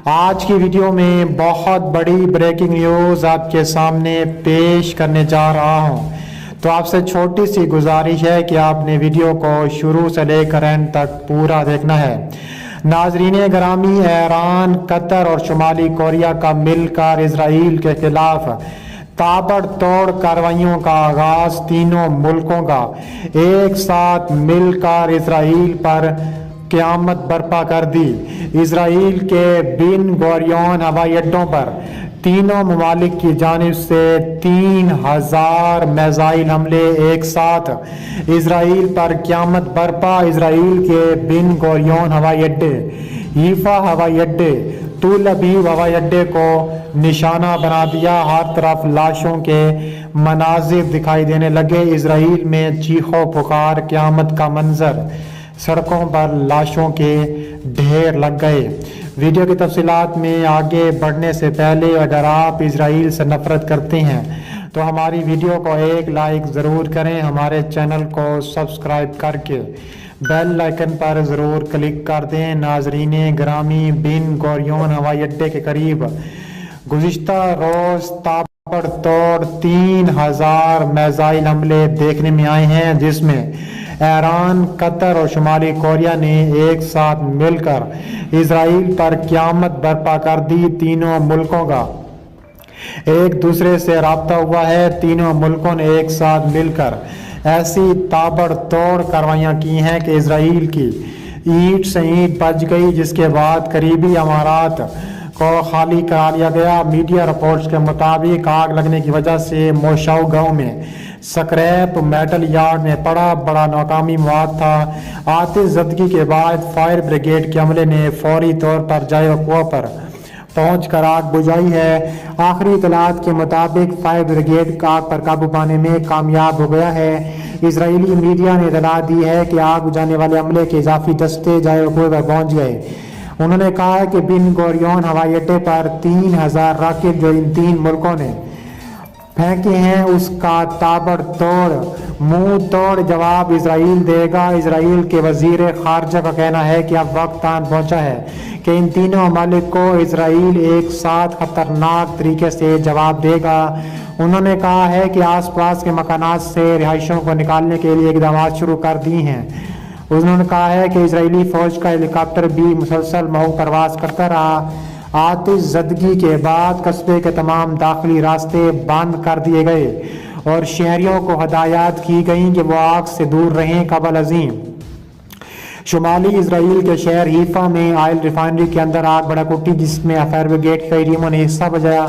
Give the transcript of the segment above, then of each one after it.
آج کی ویڈیو میں بہت بڑی بریکنگ نیوز آپ کے سامنے پیش کرنے جا رہا ہوں، تو آپ سے چھوٹی سی گزارش ہے کہ آپ نے ویڈیو کو شروع سے لے کر اینڈ تک پورا دیکھنا ہے۔ ناظرین گرامی، ایران، قطر اور شمالی کوریا کا مل کر اسرائیل کے خلاف تابڑ توڑ کارروائیوں کا آغاز، تینوں ملکوں کا ایک ساتھ مل کر اسرائیل پر قیامت برپا کر دی۔ اسرائیل کے بن گوریون ہوائی اڈوں پر تینوں ممالک کی جانب سے 3000 میزائل حملے ایک ساتھ، اسرائیل پر قیامت برپا۔ اسرائیل کے بن گوریون ہوائی اڈے، حیفا ہوائی اڈے، تل ابیب ہوائی اڈے کو نشانہ بنا دیا۔ ہر طرف لاشوں کے مناظر دکھائی دینے لگے۔ اسرائیل میں چیخو پکار، قیامت کا منظر، سڑکوں پر لاشوں کے ڈھیر لگ گئے۔ ویڈیو کی تفصیلات میں آگے بڑھنے سے پہلے اگر آپ اسرائیل سے نفرت کرتے ہیں تو ہماری ویڈیو کو ایک لائک ضرور کریں، ہمارے چینل کو سبسکرائب کر کے بیل آئیکن پر ضرور کلک کر دیں۔ ناظرین گرامی، بن گوریون ہوائی اڈے کے قریب گزشتہ روز تابڑ توڑ 3000 میزائل حملے دیکھنے میں آئے ہیں، جس میں ایران، قطر اور شمالی کوریا نے ایک ساتھ مل کر اسرائیل پر قیامت برپا کر دی۔ تینوں ملکوں کا ایک دوسرے سے رابطہ ہوا ہے۔ تینوں ملکوں نے ایک ساتھ مل کر ایسی تابڑ توڑ کارروائیاں کی ہیں کہ اسرائیل کی اینٹ سے اینٹ بچ گئی، جس کے بعد قریبی امارات کو خالی کرا لیا گیا۔ میڈیا رپورٹس کے مطابق آگ لگنے کی وجہ سے موشاؤ گاؤں میں سکریپ میٹل یارڈ میں بڑا ناکامی مواد تھا۔ آتش زدگی کے بعد فائر بریگیڈ کے عملے نے فوری طور پر جائے وقوع پر پہنچ کر آگ بجھائی ہے۔ آخری اطلاعات کے مطابق فائر بریگیڈ آگ پر قابو پانے میں کامیاب ہو گیا ہے۔ اسرائیلی میڈیا نے اطلاع دی ہے کہ آگ بجھانے والے عملے کے اضافی دستے جائے وقوع پر پہنچ گئے۔ انہوں نے کہا ہے کہ بن گوریون ہوائی اڈے پر 3000 راکٹ جو ان تین ملکوں نے پھینکے ہیں، اس کا تابڑ توڑ منہ توڑ جواب اسرائیل دے گا۔ اسرائیل کے وزیر خارجہ کا کہنا ہے کہ اب وقت آن پہنچا ہے کہ ان تینوں ممالک کو اسرائیل ایک ساتھ خطرناک طریقے سے جواب دے گا۔ انہوں نے کہا ہے کہ آس پاس کے مکانات سے رہائشیوں کو نکالنے کے لیے اقدامات شروع کر دی ہیں۔ انہوں نے کہا ہے کہ اسرائیلی فوج کا ہیلی کاپٹر بھی مسلسل مہو پرواز کرتا رہا۔ آتش زدگی کے بعد قصبے کے تمام داخلی راستے بند کر دیے گئے اور شہریوں کو ہدایات کی گئیں کہ وہ آگ سے دور رہیں۔ قبل عظیم شمالی اسرائیل کے شہر حیفا میں آئل ریفائنری کے اندر آگ بھڑک اٹھی، جس میں فائر بریگیڈ کی ٹیموں نے حصہ بجایا۔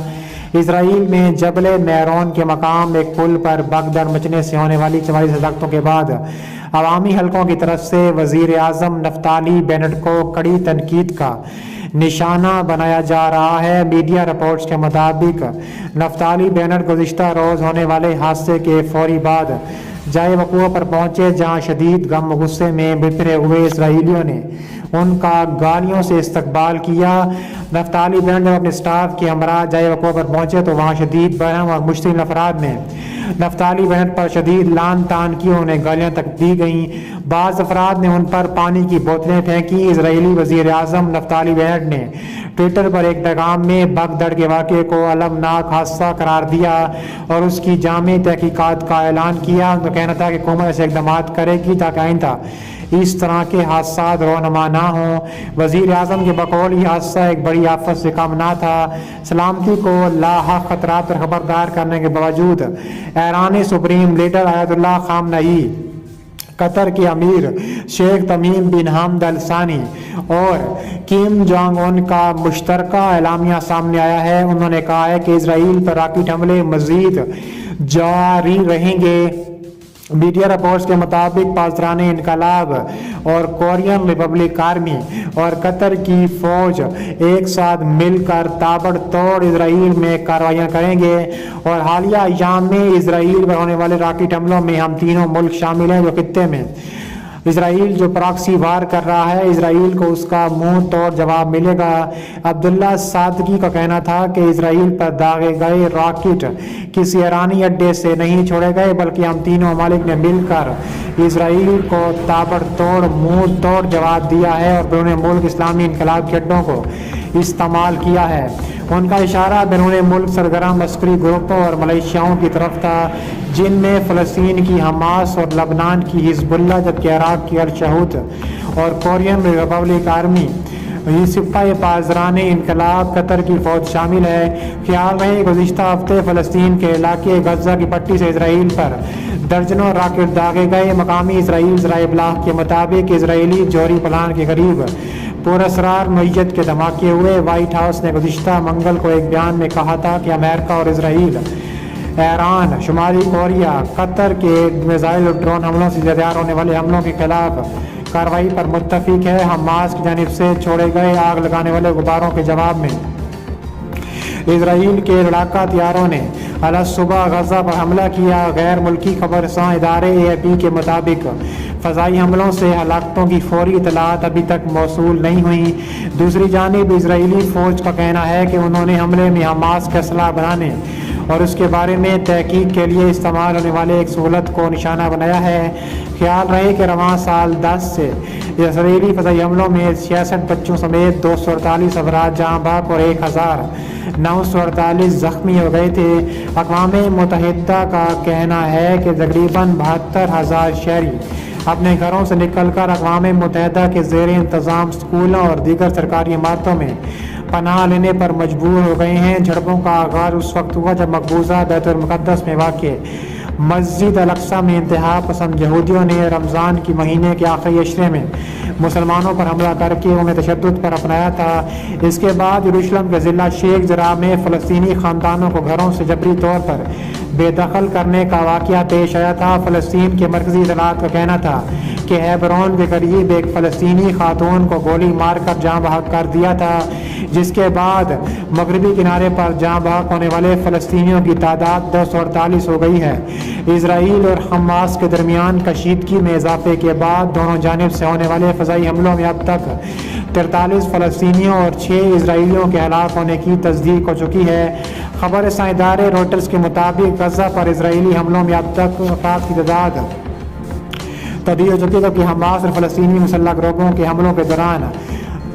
اسرائیل میں جبل میرون کے مقام ایک پل پر بغدڑ مچنے سے ہونے والی 44 ہلاکتوں کے بعد عوامی حلقوں کی طرف سے وزیر اعظم نفتالی بینٹ کو کڑی تنقید کا نشانہ بنایا جا رہا ہے۔ میڈیا رپورٹس کے مطابق نفتالی بینٹ گزشتہ روز ہونے والے حادثے کے فوری بعد جائے وقوع پر پہنچے، جہاں شدید غم و غصے میں بپھرے ہوئے اسرائیلیوں نے ان کا گالیوں سے استقبال کیا۔ نفتالی بینٹ جب اپنے سٹاف کے ہمراہ جائے وقوع پر پہنچے تو وہاں شدید برہم اور مشتعل افراد نے نفتالی بینٹ پر شدید لعن طعن کی، انہیں گالیاں تک دی گئیں۔ بعض افراد نے ان پر پانی کی بوتلیں پھینکی۔ اسرائیلی وزیر اعظم نفتالی بینٹ نے ٹویٹر پر ایک پیغام میں بغدڑ کے واقعے کو المناک حادثہ قرار دیا اور اس کی جامع تحقیقات کا اعلان کیا۔ ان کا کہنا تھا کہ حکومت ایسے اقدامات کرے گی تاکہ آئندہ اس طرح کے حادثات رونما نہ ہوں۔ وزیر اعظم کے بقول یہ حادثہ ایک بڑی آفت سے کم نہ تھا۔ سلامتی کو لاحق خطرات پر خبردار کرنے کے باوجود ایرانی سپریم لیڈر آیت اللہ خامنئی، قطر کے امیر شیخ تمیم بن حمد ال ثانی اور کم جونگ ان کا مشترکہ اعلامیہ سامنے آیا ہے۔ انہوں نے کہا ہے کہ اسرائیل پر راکٹ حملے مزید جاری رہیں گے۔ میڈیا رپورٹس کے مطابق پاسداران انقلاب اور کورین ریپبلک آرمی اور قطر کی فوج ایک ساتھ مل کر تابڑ توڑ اسرائیل میں کارروائیاں کریں گے، اور حالیہ ایام میں اسرائیل پر ہونے والے راکٹ حملوں میں ہم تینوں ملک شامل ہیں۔ جو خطے میں اسرائیل جو پراکسی وار کر رہا ہے، اسرائیل کو اس کا منہ توڑ جواب ملے گا۔ عبداللہ صادقی کا کہنا تھا کہ اسرائیل پر داغے گئے راکٹ کسی ایرانی اڈے سے نہیں چھوڑے گئے، بلکہ ہم تینوں ممالک نے مل کر اسرائیل کو تابڑ توڑ منہ توڑ جواب دیا ہے اور بیرون ملک اسلامی انقلاب کے اڈوں کو استعمال کیا ہے۔ ان کا اشارہ بیرون ملک سرگرم عسکری گروپوں اور ملیشیاؤں کی طرف تھا، جن میں فلسطین کی حماس اور لبنان کی حزب اللہ، جبکہ عراق کی الشہود اور کورین ریپبلک آرمی یہ سپاہی پاسداران انقلاب قطر کی فوج شامل ہے۔ خیال رہے گزشتہ ہفتے فلسطین کے علاقے غزہ کی پٹی سے اسرائیل پر درجنوں راکٹ داغے گئے۔ مقامی اسرائیل ذرائع ابلاغ کے مطابق اسرائیلی جوہری پلان کے قریب پراسرار نوعیت کے دھماکے ہوئے۔ وائٹ ہاؤس نے گزشتہ منگل کو ایک بیان میں کہا تھا کہ امریکہ اور اسرائیل ایران، شمالی کوریا، قطر کے میزائل اور ڈرون حملوں سے تیار ہونے والے حملوں کے خلاف کارروائی پر متفق ہے۔ حماس کی جانب سے چھوڑے گئے آگ لگانے والے غباروں کے جواب میں اسرائیل کے لڑاکا طیاروں نے صبح غزہ پر حملہ کیا۔ غیر ملکی خبررساں ادارے AFP کے مطابق فضائی حملوں سے ہلاکتوں کی فوری اطلاعات ابھی تک موصول نہیں ہوئیں۔ دوسری جانب اسرائیلی فوج کا کہنا ہے کہ انہوں نے حملے میں حماس کے اسلحہ بنانے اور اس کے بارے میں تحقیق کے لیے استعمال ہونے والے ایک سہولت کو نشانہ بنایا ہے۔ خیال رہے کہ رواں سال 10 سے اسرائیلی فضائی حملوں میں 66 بچوں سمیت 248 افراد جاں بحق اور 1948 زخمی ہو گئے تھے۔ اقوام متحدہ کا کہنا ہے کہ تقریباً 72,000 شہری اپنے گھروں سے نکل کر اقوام متحدہ کے زیر انتظام سکولوں اور دیگر سرکاری عمارتوں میں پناہ لینے پر مجبور ہو گئے ہیں۔ جھڑپوں کا آغاز اس وقت ہوا جب مقبوضہ بیت المقدس میں واقع مسجد الاقصیٰ میں انتہا پسند یہودیوں نے رمضان کی مہینے کے آخری عشرے میں مسلمانوں پر حملہ کر کے انہیں تشدد پر اپنایا تھا۔ اس کے بعد یروشلم کے ضلع شیخ جراح میں فلسطینی خاندانوں کو گھروں سے جبری طور پر بے دخل کرنے کا واقعہ پیش آیا تھا۔ فلسطین کے مرکزی اطلاعات کا کہنا تھا کہ ہیبرون کے قریب ایک فلسطینی خاتون کو گولی مار کر جاں بحق کر دیا تھا، جس کے بعد مغربی کنارے پر جاں بحق ہونے والے فلسطینیوں کی تعداد 248 ہو گئی ہے۔ اسرائیل اور حماس کے درمیان کشیدگی میں اضافے کے بعد دونوں جانب سے ہونے والے فضائی حملوں میں اب تک 43 فلسطینیوں اور 6 اسرائیلیوں کے ہلاک ہونے کی تصدیق ہو چکی ہے۔ خبر رساں ادارے روئٹرز کے مطابق غزہ پر اسرائیلی حملوں میں اب تک افراد کی تعداد تبدیل ہو چکی ہے، جبکہ حماس اور فلسطینی مسلح گروپوں کے حملوں کے دوران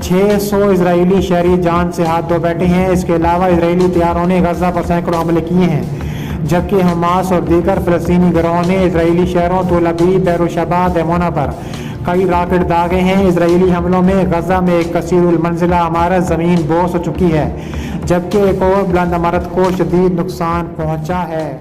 600 اسرائیلی شہری جان سے ہاتھ دھو بیٹھے ہیں۔ اس کے علاوہ اسرائیلی طیاروں نے غزہ پر سینکڑوں حملے کیے ہیں، جبکہ حماس اور دیگر فلسطینی گروہوں نے اسرائیلی شہروں تل ابیب، بیروشبا، دیمونا پر کئی راکٹ داغے ہیں۔ اسرائیلی حملوں میں غزہ میں ایک کثیر المنزلہ عمارت زمین بوس ہو چکی ہے، جبکہ ایک اور بلند عمارت کو شدید نقصان پہنچا ہے۔